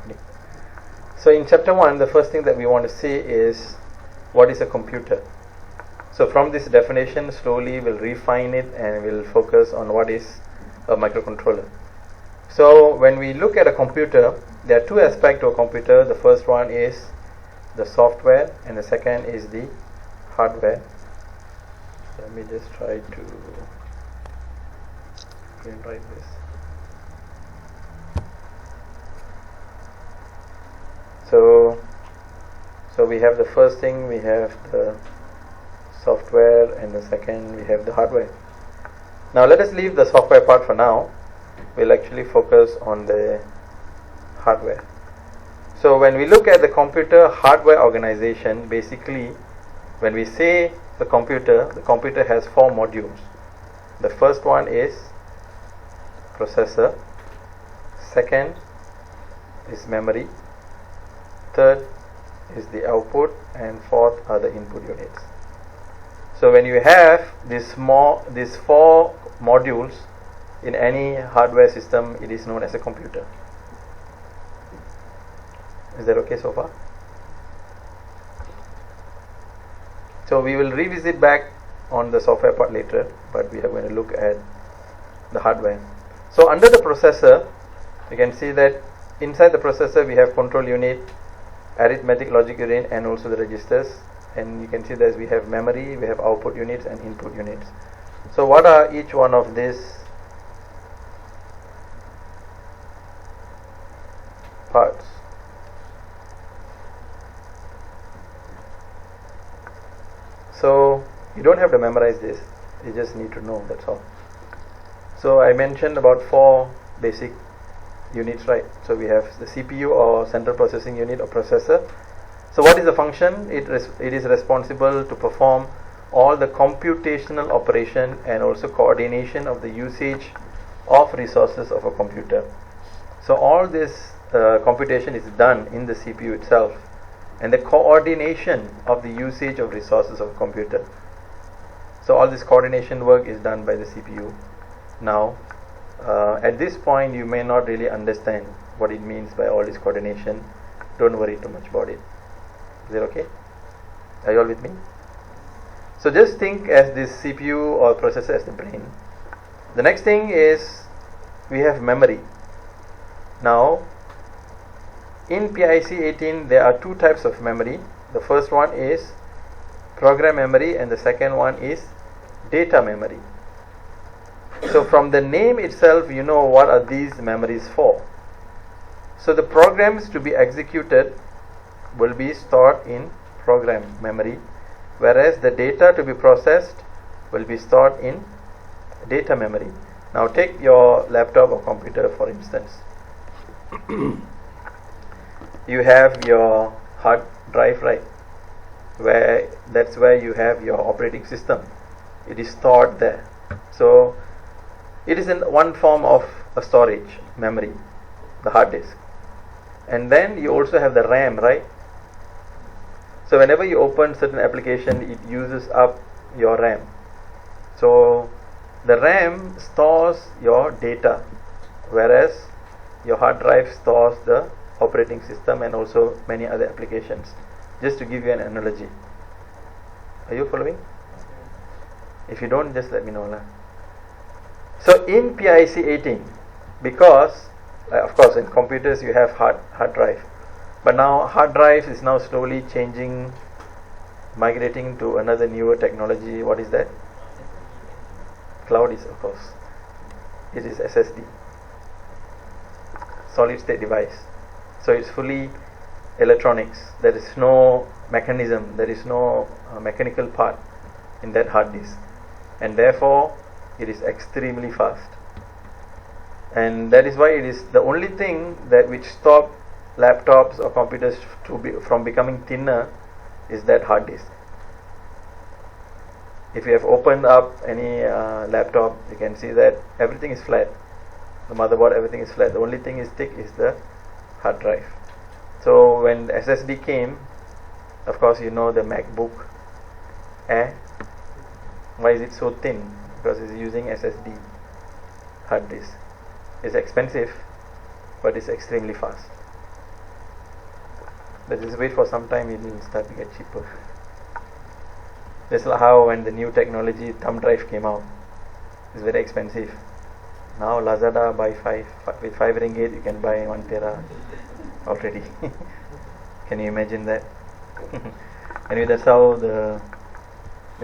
company. So in chapter 1, the first thing that we want to see is what is a computer. So from this definition, slowly we'll refine it and we'll focus on what is a microcontroller. So when we look at a computer, there are two aspects to a computer. The first one is the software and the second is the hardware. Let me just try to write this. So we have the first thing, we have the software, and the second we have the hardware. Now let us leave the software part for now. We'll actually focus on the hardware. So when we look at the computer hardware organization, basically when we say the computer has four modules. The first one is processor, second is memory, third is the output, and fourth are the input units. So when you have these four modules in any hardware system, it is known as a computer. Is that okay so far? So we will revisit back on the software part later, but we are going to look at the hardware. So under the processor, you can see that inside the processor we have control unit, arithmetic logic unit, and also the registers. And you can see that we have memory, we have output units and input units. So what are each one of these parts? So you don't have to memorize this, you just need to know, that's all. So I mentioned about four basic units, right? So we have the CPU or central processing unit or processor. So what is the function? It is responsible to perform all the computational operation and also coordination of the usage of resources of a computer. So all this computation is done in the CPU itself, and the coordination of the usage of resources of a computer. So all this coordination work is done by the CPU. Now at this point you may not really understand what it means by all this coordination. Don't worry too much about it. Is that okay? Are you all with me? So just think as this CPU or processor as the brain. The next thing is we have memory. Now in PIC 18 there are two types of memory. The first one is program memory and the second one is data memory. So from the name itself you know what are these memories for. So the programs to be executed will be stored in program memory, whereas the data to be processed will be stored in data memory. Now take your laptop or computer for instance. You have your hard drive, right? That's where you have your operating system. It is stored there. So it is in one form of a storage memory, the hard disk. And then you also have the RAM, right? So whenever you open certain application, it uses up your RAM. So the RAM stores your data, whereas your hard drive stores the operating system and also many other applications. Just to give you an analogy. Are you following? If you don't, just let me know. So in PIC 18, because of course in computers you have hard drive, but now hard drive is now slowly changing, migrating to another newer technology. What is that? Cloud is, of course, it is SSD, solid state device. So it's fully electronics. There is no mechanism, there is no mechanical part in that hard disk, and therefore it is extremely fast. And that is why it is the only thing that which stop laptops or computers from becoming thinner is that hard disk. If you have opened up any laptop, you can see that everything is flat. The motherboard, everything is flat. The only thing is thick is the hard drive. So when the SSD came, of course you know the MacBook Air. Why is it so thin? Because it's using SSD hard disk. It's expensive, but it's extremely fast. But just wait for some time, it will start to get cheaper. Just like how when the new technology thumb drive came out, it's very expensive. Now Lazada with 5 ringgit you can buy 1 tera already. Can you imagine that? Anyway, that's how the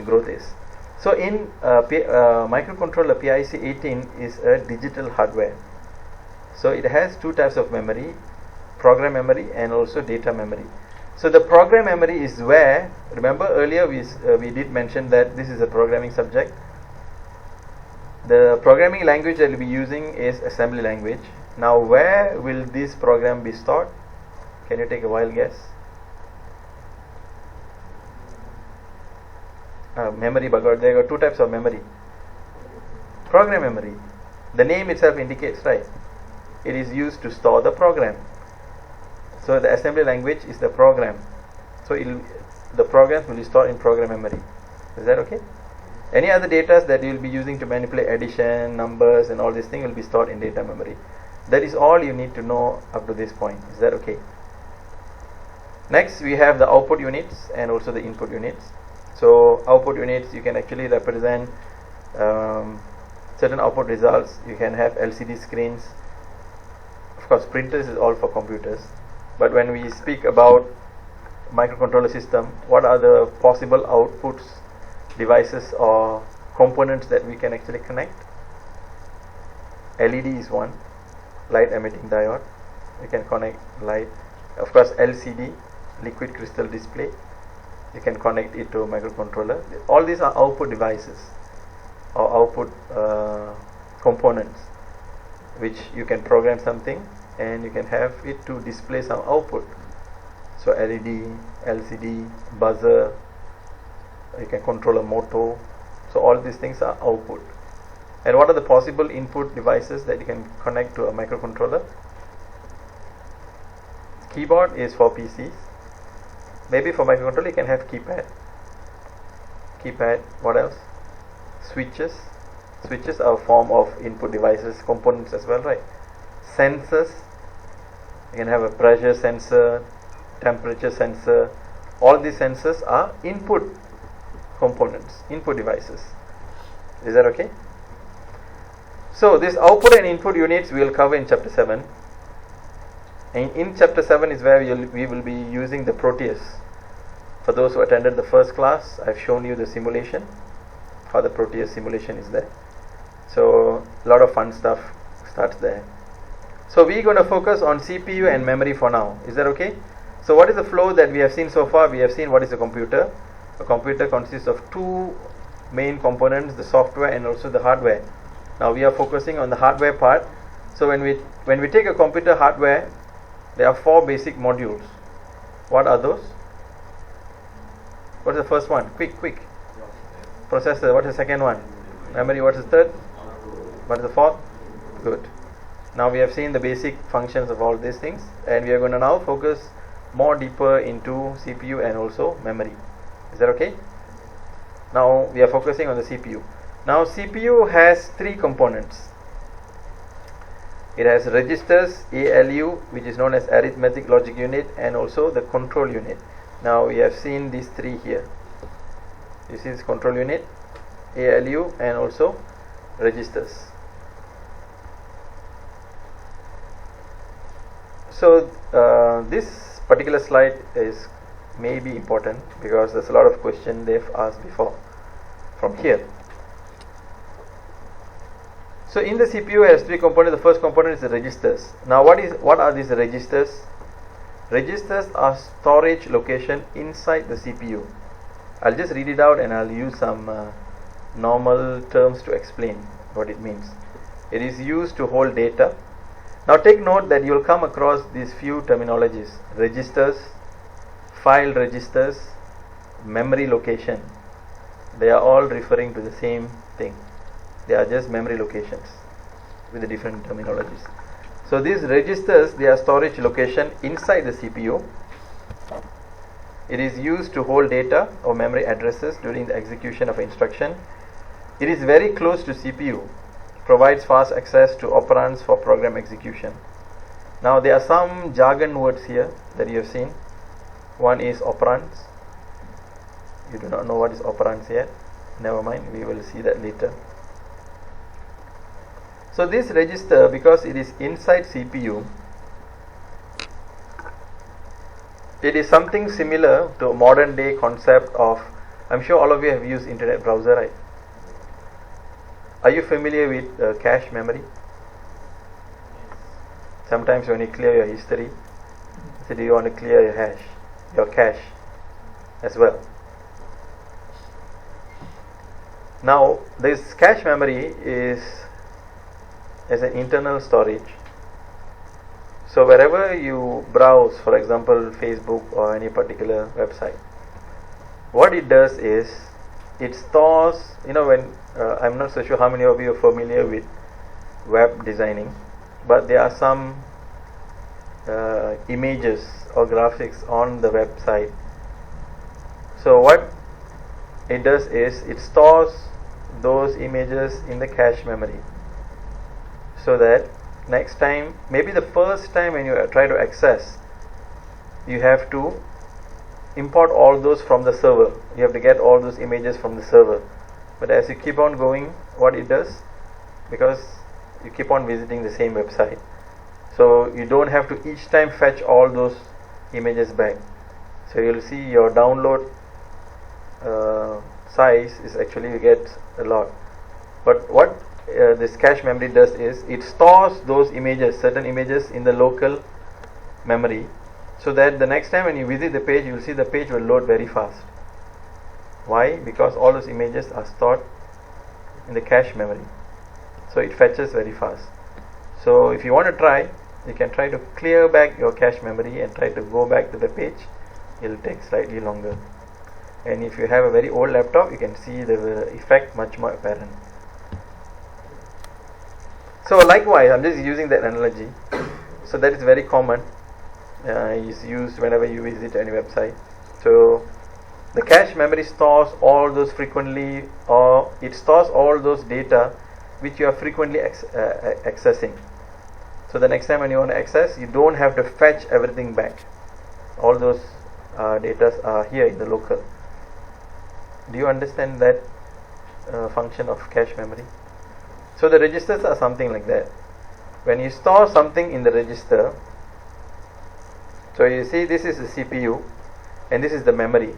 growth is. So in microcontroller, PIC 18 is a digital hardware. So it has two types of memory, program memory and also data memory. So the program memory is where, remember earlier we did mention that this is a programming subject. The programming language that we'll be using is assembly language. Now where will this program be stored? Can you take a wild guess? Memory, but there are two types of memory. Program memory. The name itself indicates, right? It is used to store the program. So the assembly language is the program. So the programs will be stored in program memory. Is that okay? Any other data that you will be using to manipulate addition, numbers and all these things will be stored in data memory. That is all you need to know up to this point. Is that okay? Next we have the output units and also the input units. So output units, you can actually represent certain output results. You can have LCD screens. Of course printers is all for computers. But when we speak about microcontroller system, what are the possible outputs, devices or components that we can actually connect? LED is one, light emitting diode. You can connect light. Of course LCD, liquid crystal display, you can connect it to a microcontroller. All these are output devices or output components which you can program something and you can have it to display some output. So LED, LCD, buzzer, you can control a motor. So all these things are output. And what are the possible input devices that you can connect to a microcontroller? Keyboard is for PCs. Maybe for microcontroller you can have keypad. What else? Switches. Switches are a form of input devices, components as well, right? Sensors. You can have a pressure sensor, temperature sensor. All these sensors are input components, input devices. Is that okay? So this output and input units we will cover in chapter 7. And in chapter 7 is where we will be using the Proteus. For those who attended the first class, I've shown you the simulation, how the Proteus simulation is there. So a lot of fun stuff starts there. So we're going to focus on CPU and memory for now. Is that okay? So what is the flow that we have seen so far? We have seen what is a computer. A computer consists of two main components, the software and also the hardware. Now we are focusing on the hardware part. So when we take a computer hardware, there are 4 basic modules. What are those? What's the first one? Quick. Processor. What is the second one? Memory. What is the third? What is the fourth? Good. Now we have seen the basic functions of all these things, and we are going to now focus more deeper into CPU and also memory. Is that okay? Now we are focusing on the CPU. Now CPU has 3 components. It has registers, ALU, which is known as arithmetic logic unit, and also the control unit. Now we have seen these 3 here. This is control unit, ALU and also registers. So this particular slide may be important because there's a lot of questions they've asked before from here. So in the CPU has 3 components. The first component is the registers. Now what are these registers? Registers are storage location inside the CPU. I'll just read it out and I'll use some normal terms to explain what it means. It is used to hold data. Now take note that you will come across these few terminologies: registers, file registers, memory location. They are all referring to the same thing. They are just memory locations with the different terminologies. So these registers, they are storage location inside the CPU. It is used to hold data or memory addresses during the execution of instruction. It is very close to CPU, provides fast access to operands for program execution. Now there are some jargon words here that you have seen. one is operands. You do not know what is operands yet. Never mind, we will see that later. So this register, because it is inside CPU, it is something similar to a modern day concept of, I'm sure all of you have used internet browser, right? Are you familiar with cache memory? Sometimes when you clear your history, so do you want to clear your cache as well? Now this cache memory is as an internal storage. So wherever you browse, for example Facebook or any particular website, what it does is it stores, when I'm not so sure how many of you are familiar with web designing, but there are some images or graphics on the website. So what it does is it stores those images in the cache memory, so that next time, maybe the first time when you try to access, you have to import all those from the server. You have to get all those images from the server. But as you keep on going, what it does, because you keep on visiting the same website, so you don't have to each time fetch all those images back. So you'll see your download size is actually, you get a lot. But what this cache memory does is it stores those images, certain images, in the local memory, so that the next time when you visit the page, you will see the page will load very fast. Why? Because all those images are stored in the cache memory, so it fetches very fast. So if you want to try, you can try to clear back your cache memory and try to go back to the page. It will take slightly longer, and if you have a very old laptop, you can see the effect much more apparent. So likewise, I'm just using that analogy. So that is very common. It's used whenever you visit any website. So the cache memory stores all those frequently, or it stores all those data which you are frequently accessing. So the next time when you want to access, you don't have to fetch everything back. All those data are here in the local. Do you understand that function of cache memory? So the registers are something like that. When you store something in the register, so you see this is the CPU and this is the memory.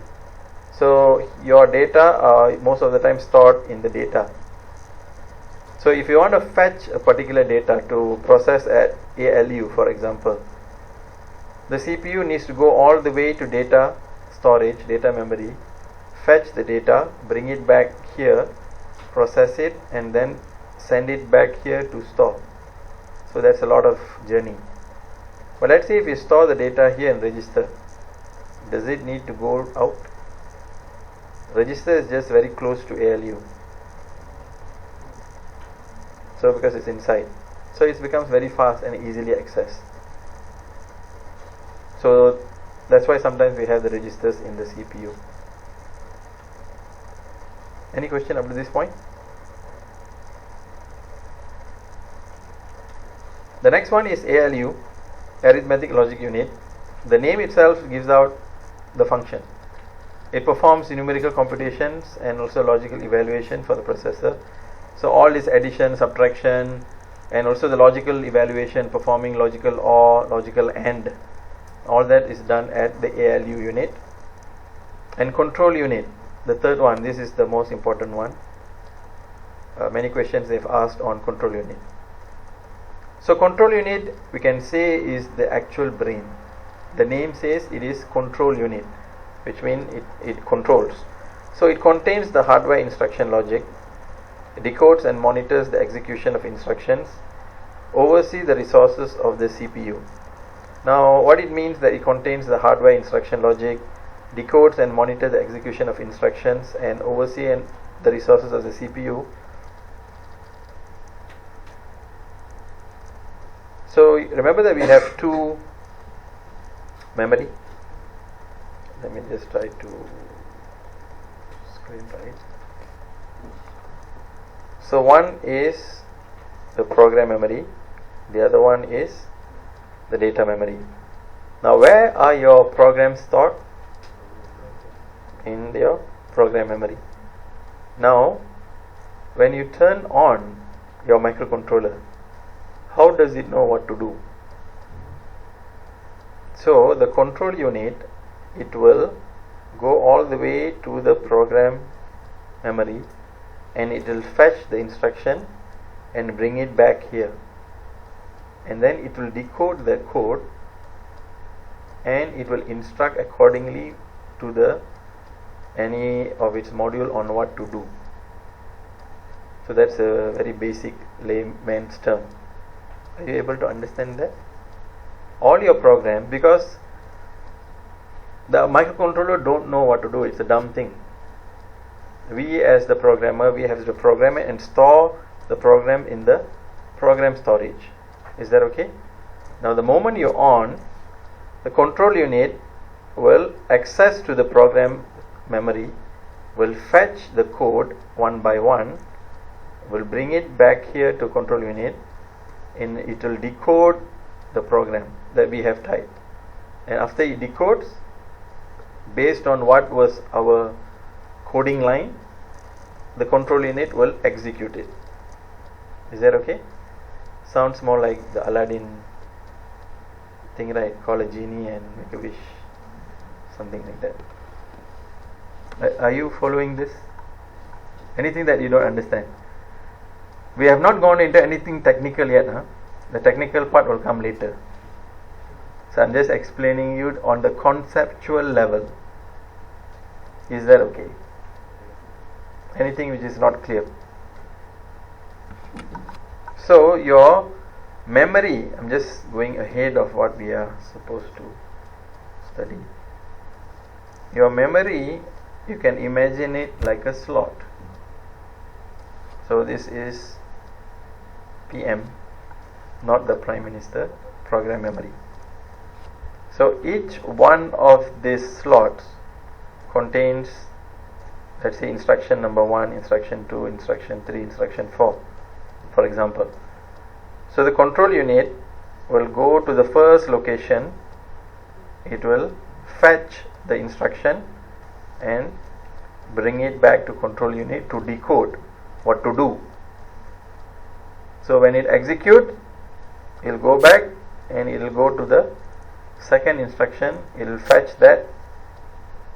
So your data are most of the time stored in the data. So if you want to fetch a particular data to process at ALU, for example, the CPU needs to go all the way to data storage, data memory, fetch the data, bring it back here, process it, and then send it back here to store. So that's a lot of journey. But let's see, if you store the data here in register, does it need to go out? Register is just very close to ALU. So because it's inside, so it becomes very fast and easily accessed. So that's why sometimes we have the registers in the CPU. Any question up to this point? The next one is ALU, Arithmetic Logic Unit. The name itself gives out the function. It performs numerical computations and also logical evaluation for the processor. So all this addition, subtraction, and also the logical evaluation, performing logical OR, logical AND, all that is done at the ALU unit. And control unit, the third one, this is the most important one. Many questions they've asked on control unit. So control unit, we can say, is the actual brain. The name says it is control unit, which means it controls. So it contains the hardware instruction logic, decodes and monitors the execution of instructions, oversees the resources of the CPU. Now what it means that it contains the hardware instruction logic, decodes and monitors the execution of instructions, and oversees the resources of the CPU. So remember that we have two memory. Let me just try to screen right. So one is the program memory, the other one is the data memory. Now where are your programs stored? in your program memory. Now when you turn on your microcontroller, how does it know what to do? So the control unit, it will go all the way to the program memory and it will fetch the instruction and bring it back here, and then it will decode the code and it will instruct accordingly to the any of its module on what to do. So that's a very basic layman's term. Are you able to understand that? All your program, because the microcontroller don't know what to do, it's a dumb thing. We as the programmer, we have to program it and store the program in the program storage. Is that okay? Now the moment you're on, the control unit will access to the program memory, will fetch the code one by one, will bring it back here to control unit, and it will decode the program that we have typed. And after it decodes, based on what was our coding line, the control unit will execute it. Is that okay? Sounds more like the Aladdin thing, right? Call a genie and make a wish, something like that. Are you following this? Anything that you don't understand? We have not gone into anything technical yet, huh? The technical part will come later. So I'm just explaining you on the conceptual level. Is that okay? Anything which is not clear? So your memory, I'm just going ahead of what we are supposed to study. Your memory, you can imagine it like a slot. So this is PM, not the Prime Minister, program memory. So each one of these slots contains, let's say, instruction number 1, instruction 2, instruction 3, instruction 4, for example. So the control unit will go to the first location, it will fetch the instruction and bring it back to control unit to decode what to do. So when it executes, it will go back and it will go to the second instruction, it will fetch that,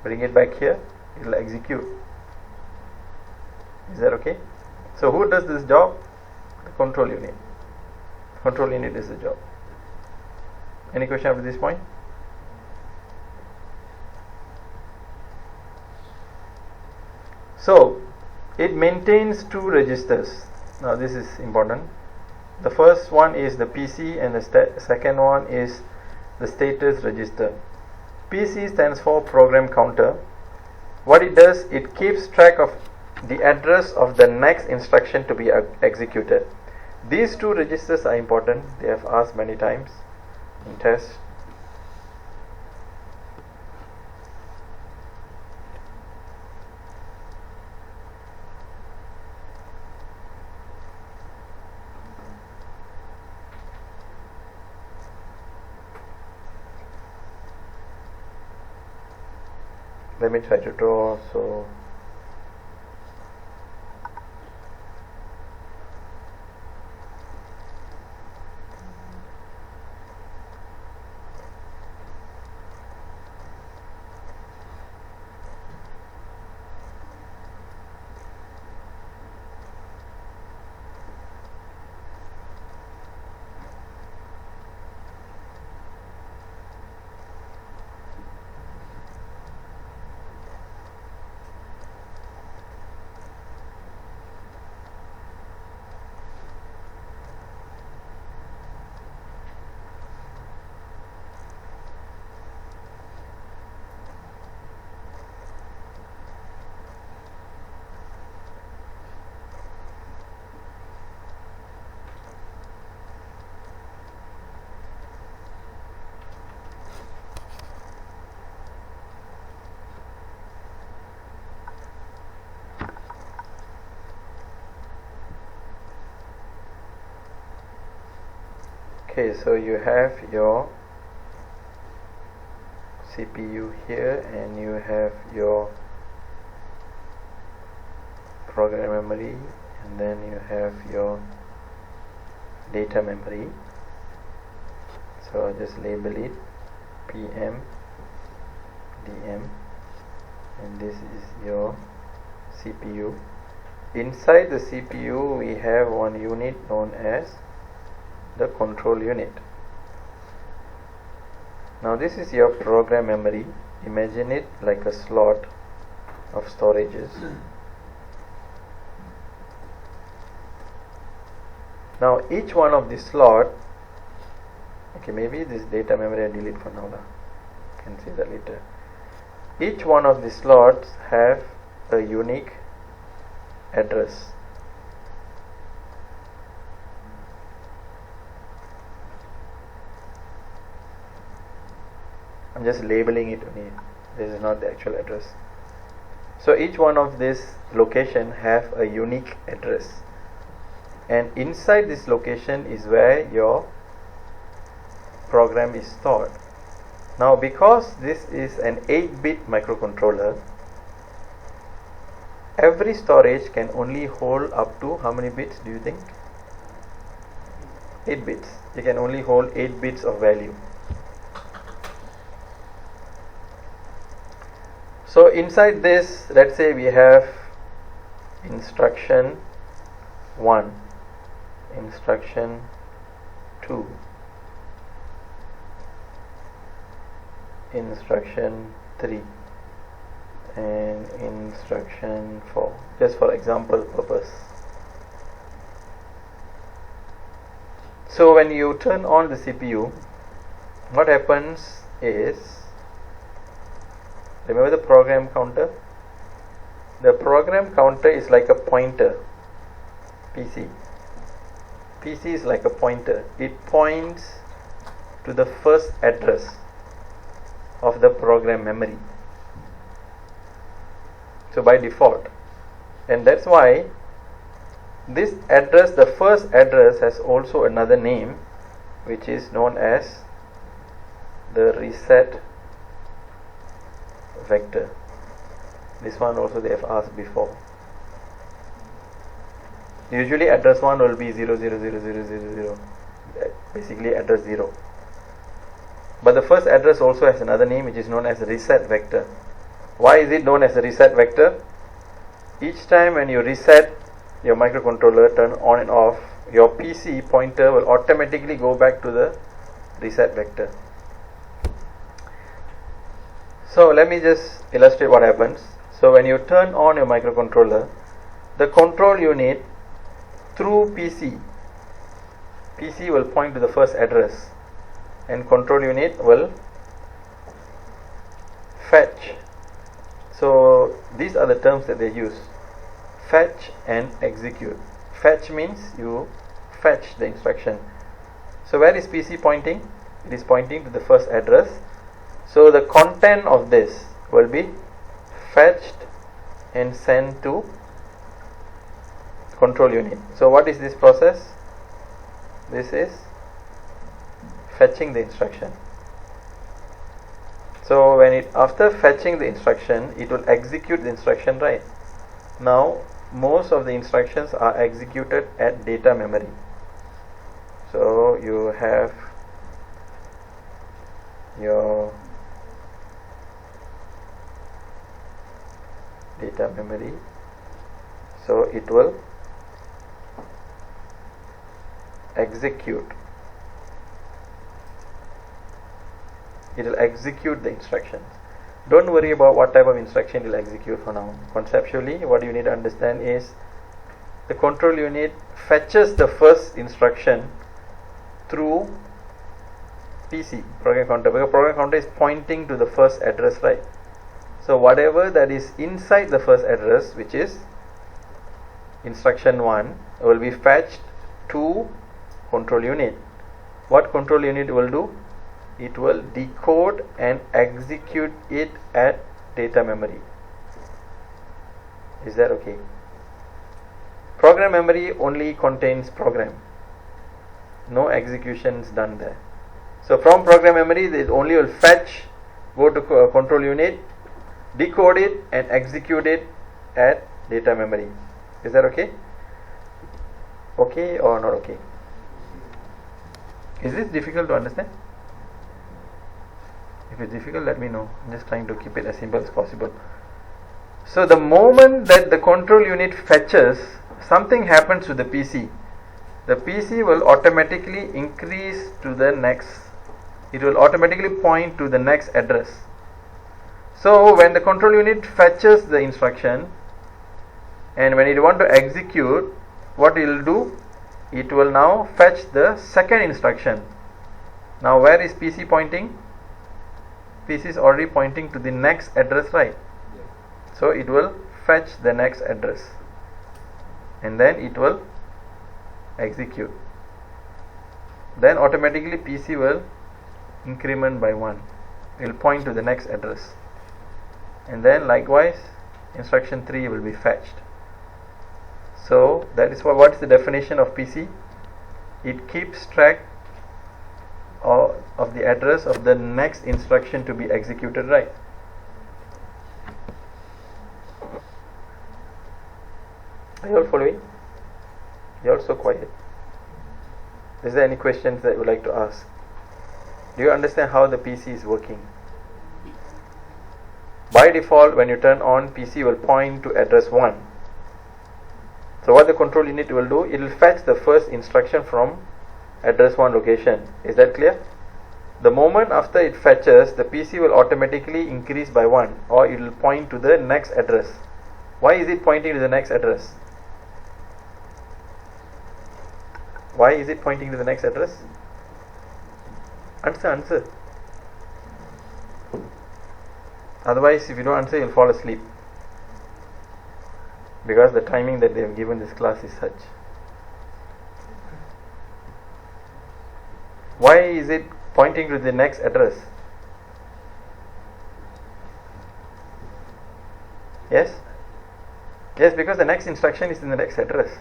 bring it back here, it will execute. Is that okay? So who does this job? The control unit. Control unit is the job. Any question up to this point? So it maintains 2 registers. Now this is important. The first one is the PC and the second one is the status register. PC stands for program counter. What it does, it keeps track of the address of the next instruction to be executed. These 2 registers are important. They have asked many times in tests. Let me try to draw. So okay, so you have your CPU here and you have your program memory, and then you have your data memory. So I'll just label it PM DM, and this is your CPU. Inside the CPU we have one unit known as the control unit. Now this is your program memory. Imagine it like a slot of storages. Now each one of the slot, okay, maybe this data memory I delete for now. You can see that later. Each one of the slots have a unique address. I'm just labeling it only. This is not the actual address. So each one of this location have a unique address, and inside this location is where your program is stored. Now because this is an 8-bit microcontroller, every storage can only hold up to how many bits do you think? 8 bits. You can only hold 8 bits of value. So inside this, let's say we have instruction 1, instruction 2, instruction 3, and instruction 4, just for example purpose. So when you turn on the CPU, what happens is, remember the program counter? The program counter is like a pointer. PC is like a pointer. It points to the first address of the program memory. So by default, and that's why this address, the first address, has also another name, which is known as the reset vector. This one also they have asked before. Usually address 1 will be 0, 0, 0, 0, 0, 0, basically address 0. But the first address also has another name, which is known as reset vector. Why is it known as a reset vector? Each time when you reset your microcontroller, turn on and off, your PC pointer will automatically go back to the reset vector. So let me just illustrate what happens. So when you turn on your microcontroller, the control unit through PC will point to the first address, and control unit will fetch. So these are the terms that they use: fetch and execute. Fetch means you fetch the instruction. So where is PC pointing? It is pointing to the first address. So the content of this will be fetched and sent to control unit. So what is this process? This is fetching the instruction. So when it, after fetching the instruction, it will execute the instruction, right? Now most of the instructions are executed at data memory. So you have your data memory, so it will execute. It will execute the instructions. Don't worry about what type of instruction it will execute for now. Conceptually, what you need to understand is the control unit fetches the first instruction through PC, program counter, because program counter is pointing to the first address, right? So whatever that is inside the first address, which is instruction 1, will be fetched to control unit. What control unit will do? It will decode and execute it at data memory. Is that okay? Program memory only contains program. No executions done there. So from program memory, it only will fetch, go to control unit, decode it and execute it at data memory. Is that okay? Okay or not okay? Is this difficult to understand? If it's difficult, let me know. I'm just trying to keep it as simple as possible. So the moment that the control unit fetches, something happens to the PC. The PC will automatically increase to the next. It will automatically point to the next address. So when the control unit fetches the instruction, and when it want to execute, what it will do? It will now fetch the second instruction. Now where is PC pointing? PC is already pointing to the next address, right? So it will fetch the next address, and then it will execute. Then automatically PC will increment by 1. It will point to the next address, and then likewise instruction 3 will be fetched. So that is what is the definition of PC? It keeps track of the address of the next instruction to be executed, right? Are you all following? You are so quiet. Is there any questions that you would like to ask? Do you understand how the PC is working? By default, when you turn on, PC will point to address 1. So what the control unit will do, it will fetch the first instruction from address 1 location. Is that clear? The moment after it fetches, the PC will automatically increase by 1, or it will point to the next address. Why is it pointing to the next address? Why is it pointing to the next address? Answer. Otherwise, if you don't answer, you'll fall asleep. Because the timing that they have given this class is such. Why is it pointing to the next address? Yes? Yes, because the next instruction is in the next address.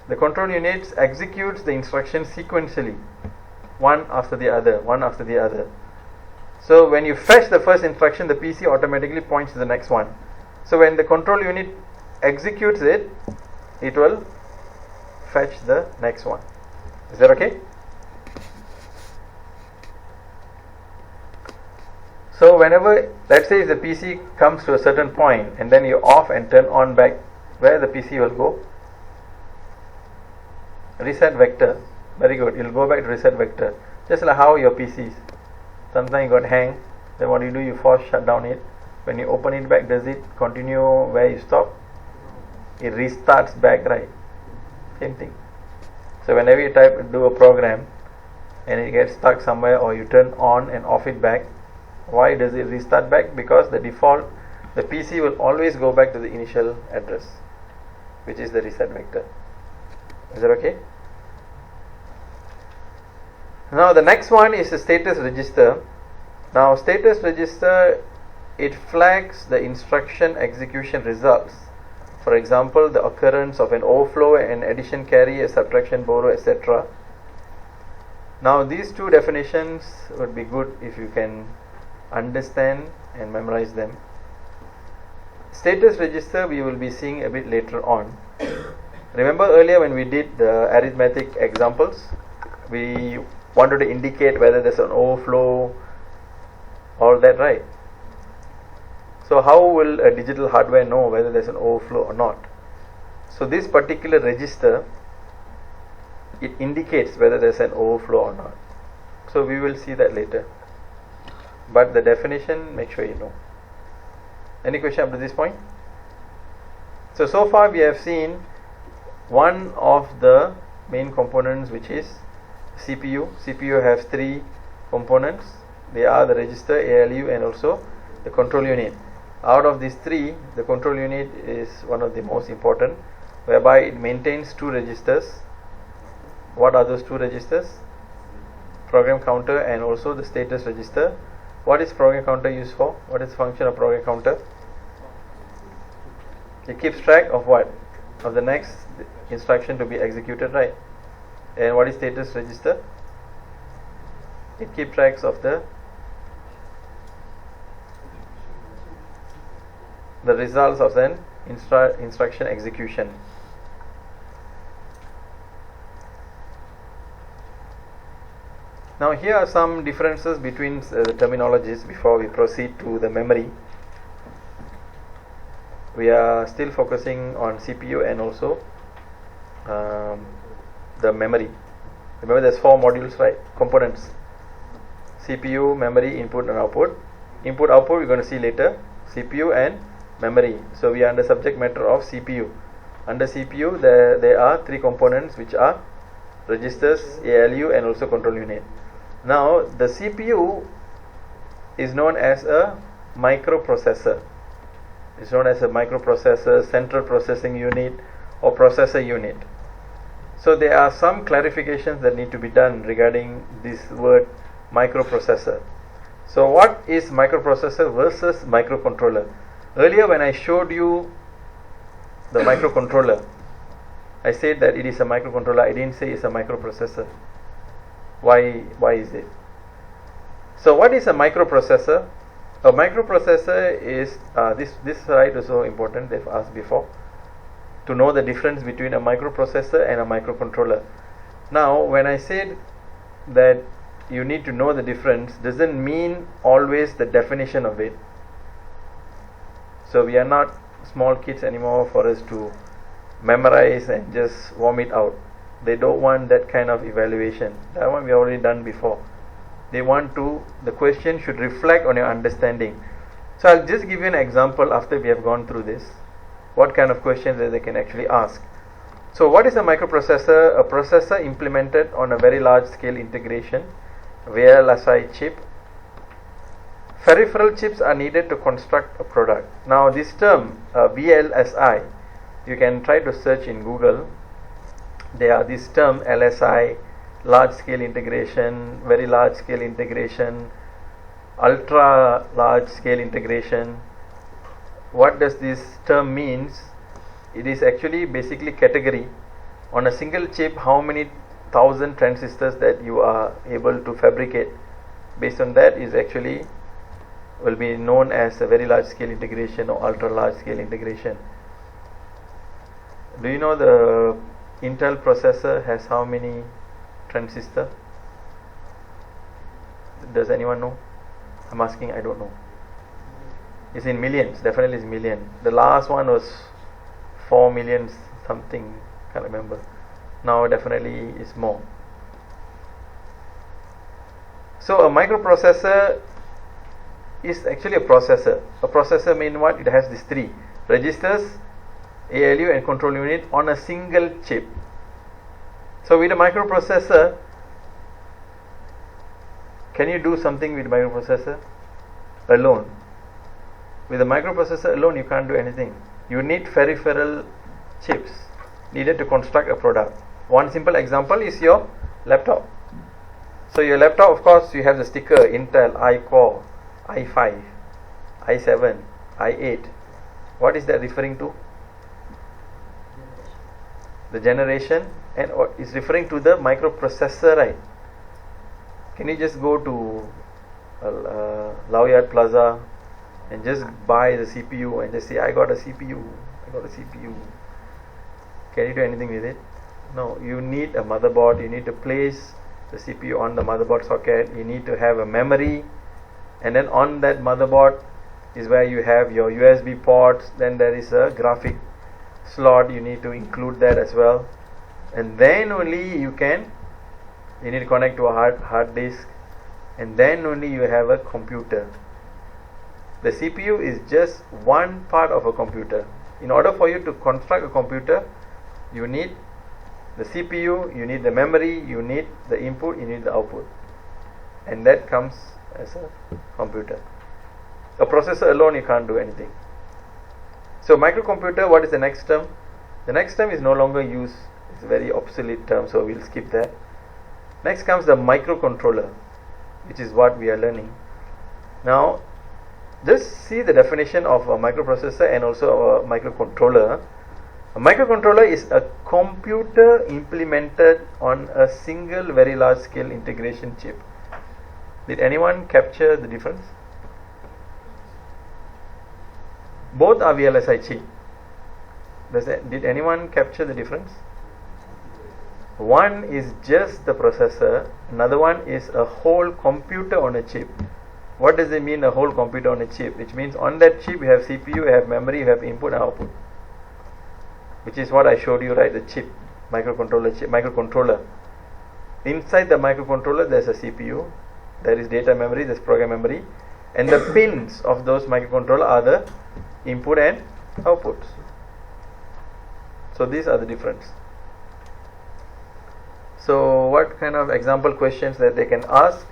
The control unit executes the instruction sequentially, one after the other. So when you fetch the first instruction, the PC automatically points to the next one. So when the control unit executes it, it will fetch the next one. Is that okay? So whenever, let's say if the PC comes to a certain point and then you off and turn on back, where the PC will go? Reset vector. Very good. It will go back to reset vector. Just like how your PCs. Sometimes you got hang. Then what do? You force shut down it. When you open it back, does it continue where you stop? It restarts back, right? Same thing. So whenever you do a program and it gets stuck somewhere, or you turn on and off it back, why does it restart back? Because the default, the PC will always go back to the initial address, which is the reset vector. Is that okay? Now the next one is the status register. Now status register, it flags the instruction execution results. For example, the occurrence of an overflow, an addition carry, a subtraction borrow, etc. Now these two definitions would be good if you can understand and memorize them. Status register we will be seeing a bit later on. Remember earlier when we did the arithmetic examples, we wanted to indicate whether there's an overflow, all that, right? So how will a digital hardware know whether there's an overflow or not? So this particular register, it indicates whether there's an overflow or not. So we will see that later. But the definition, make sure you know. Any question up to this point? So far we have seen one of the main components, which is CPU. CPU has three components. They are the register, ALU, and also the control unit. Out of these three, the control unit is one of the most important, whereby it maintains two registers. What are those two registers? Program counter and also the status register. What is program counter used for? What is the function of program counter? It keeps track of what? Of the next instruction to be executed, right? And what is status register? It keeps tracks of the results of an instruction execution. Now here are some differences between the terminologies before we proceed to the memory. We are still focusing on CPU and also the memory. Remember, there's 4 modules, right? Components: CPU, memory, input and output. Input, output we're going to see later. CPU and memory. So we are under subject matter of CPU. Under CPU there are 3 components, which are registers, ALU and also control unit. Now the CPU is known as a microprocessor. It's known as a microprocessor, central processing unit or processor unit. So there are some clarifications that need to be done regarding this word microprocessor. So what is microprocessor versus microcontroller? Earlier when I showed you the microcontroller, I said that it is a microcontroller. I didn't say it's a microprocessor. Why is it? So what is a microprocessor? A microprocessor is this slide is so important, they've asked before, to know the difference between a microprocessor and a microcontroller. Now when I said that you need to know the difference, doesn't mean always the definition of it. So we are not small kids anymore for us to memorize and just vomit out. They don't want that kind of evaluation. That one we already done before. They want to, the question should reflect on your understanding. So I'll just give you an example after we have gone through this, what kind of questions that they can actually ask. So what is a microprocessor? A processor implemented on a very large scale integration, VLSI chip. Peripheral chips are needed to construct a product. Now this term VLSI, you can try to search in Google. There are this term LSI, large scale integration, very large scale integration, ultra large scale integration. What does this term means? It is actually basically category on a single chip, how many thousand transistors that you are able to fabricate. Based on that is actually will be known as a very large scale integration or ultra large scale integration. Do you know the Intel processor has how many transistors? Does anyone know? I'm asking, I don't know. It's in millions, definitely it's million. The last one was 4 million something, can't remember. Now definitely it's more. So a microprocessor is actually a processor. A processor means what? It has these 3 registers, ALU and control unit on a single chip. So with a microprocessor, can you do something with microprocessor alone? With a microprocessor alone you can't do anything. You need peripheral chips needed to construct a product. One simple example is your laptop. So your laptop, of course, you have the sticker Intel, i-Core, i5, i7, i8. What is that referring to? The generation, and is referring to the microprocessor, right? Can you just go to Lawyat Plaza and just buy the CPU and just say, I got a CPU, I got a CPU. Can you do anything with it? No, you need a motherboard. You need to place the CPU on the motherboard socket. You need to have a memory, and then on that motherboard is where you have your USB ports. Then there is a graphic slot, you need to include that as well, and then only you need to connect to a hard disk, and then only you have a computer. The CPU is just one part of a computer. In order for you to construct a computer, you need the CPU, you need the memory, you need the input, you need the output, and that comes as a computer. A processor alone you can't do anything. So microcomputer, what is the next term? The next term is no longer used. It's a very obsolete term, so we'll skip that. Next comes the microcontroller, which is what we are learning. Now just see the definition of a microprocessor and also a microcontroller. A microcontroller is a computer implemented on a single very large scale integration chip. Did anyone capture the difference? Both are VLSI chip. Did anyone capture the difference? One is just the processor, another one is a whole computer on a chip. What does it mean, a whole computer on a chip? Which means on that chip you have CPU, you have memory, you have input and output, which is what I showed you, right? The chip, microcontroller chip, microcontroller. Inside the microcontroller there's a CPU, there is data memory, there's program memory, and the pins of those microcontroller are the input and outputs. So these are the difference. So what kind of example questions that they can ask,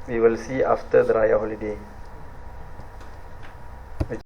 we will see after the Raya holiday.